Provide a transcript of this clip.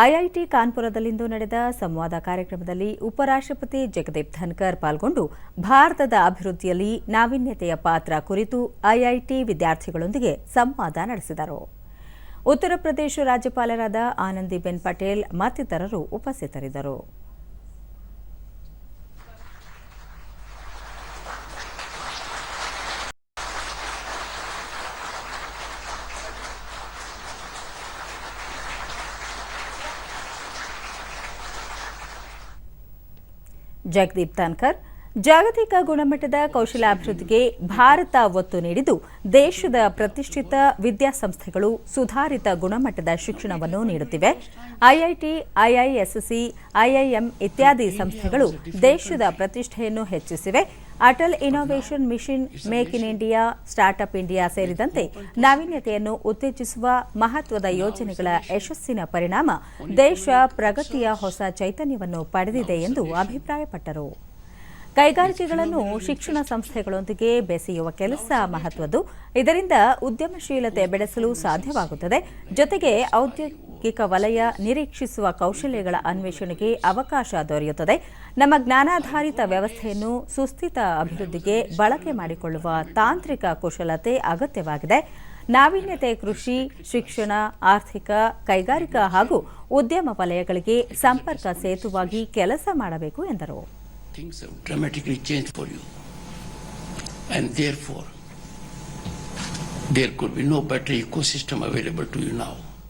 IIT ಕಾನ್ಪುರದಲ್ಲಿಂದು ನಡೆದ ಸಂವಾದ ಕಾರ್ಯಕ್ರಮದಲ್ಲಿ ಉಪರಾಷ್ಟ್ರಪತಿ ಜಗದೀಪ್ ಧನ್ಕರ್ ಪಾಲ್ಗೊಂಡು ಭಾರತದ ಅಭಿವೃದ್ಧಿಯಲ್ಲಿ ನಾವೀನ್ಯತೆಯ ಪಾತ್ರ ಕುರಿತು ಐಐಟಿ ವಿದ್ಯಾರ್ಥಿಗಳೊಂದಿಗೆ ಸಂವಾದ ನಡೆಸಿದರು. ಉತ್ತರ ಪ್ರದೇಶ ರಾಜ್ಯಪಾಲರಾದ ಆನಂದಿಬೆನ್ ಪಟೇಲ್ ಮತ್ತಿತರರು ಉಪಸ್ಥಿತರಿದ್ದರು. ಜಗದೀಪ್ ಧನ್ಕರ್ ಜಾಗತಿಕ ಗುಣಮಟ್ಟದ ಕೌಶಲ್ಯಾಭಿವೃದ್ಧಿಗೆ ಭಾರತ ಒತ್ತು ನೀಡಿದ್ದು, ದೇಶದ ಪ್ರತಿಷ್ಠಿತ ವಿದ್ಯಾಸಂಸ್ಥೆಗಳು ಸುಧಾರಿತ ಗುಣಮಟ್ಟದ ಶಿಕ್ಷಣವನ್ನು ನೀಡುತ್ತಿವೆ. ಐಐಟಿ, ಐಐಎಸ್ಸಿ, ಐಐಎಂ ಇತ್ಯಾದಿ ಸಂಸ್ಥೆಗಳು ದೇಶದ ಪ್ರತಿಷ್ಠೆಯನ್ನು ಹೆಚ್ಚಿಸಿವೆ. Atal innovation mission, make in India, startup India ಸೇರಿದಂತೆ ನಾವೀನ್ಯತೆಯನ್ನು ಉತ್ತೇಜಿಸುವ ಮಹತ್ವದ ಯೋಜನೆಗಳ ಯಶಸ್ಸಿನ ಪರಿಣಾಮ ದೇಶ ಪ್ರಗತಿಯ ಹೊಸ ಚೈತನ್ಯವನ್ನು ಪಡೆದಿದೆ ಎಂದು ಅಭಿಪ್ರಾಯಪಟ್ಟರು. ಕೈಗಾರಿಕೆಗಳನ್ನು ಶಿಕ್ಷಣ ಸಂಸ್ಥೆಗಳೊಂದಿಗೆ ಬೆಸೆಯುವ ಕೆಲಸ ಮಹತ್ವದ್ದು. ಇದರಿಂದ ಉದ್ಯಮಶೀಲತೆ ಬೆಳೆಸಲು ಸಾಧ್ಯವಾಗುತ್ತದೆ. ಜೊತೆಗೆ ಔದ್ಯೋಗಿಕ ವಲಯ ನಿರೀಕ್ಷಿಸುವ ಕೌಶಲ್ಯಗಳ ಅನ್ವೇಷಣೆಗೆ ಅವಕಾಶ ದೊರೆಯುತ್ತದೆ. ನಮ್ಮ ಜ್ಞಾನಾಧಾರಿತ ವ್ಯವಸ್ಥೆಯನ್ನು ಸುಸ್ಥಿತ ಅಭಿವೃದ್ಧಿಗೆ ಬಳಕೆ ಮಾಡಿಕೊಳ್ಳುವ ತಾಂತ್ರಿಕ ಕುಶಲತೆ ಅಗತ್ಯವಾಗಿದೆ. ನಾವೀನ್ಯತೆ ಕೃಷಿ, ಶಿಕ್ಷಣ, ಆರ್ಥಿಕ, ಕೈಗಾರಿಕಾ ಹಾಗೂ ಉದ್ಯಮ ವಲಯಗಳಿಗೆ ಸಂಪರ್ಕ ಸೇತುವಾಗಿ ಕೆಲಸ ಮಾಡಬೇಕು ಎಂದರು. Things have dramatically changed for you, and therefore there could be no better ecosystem available to you now.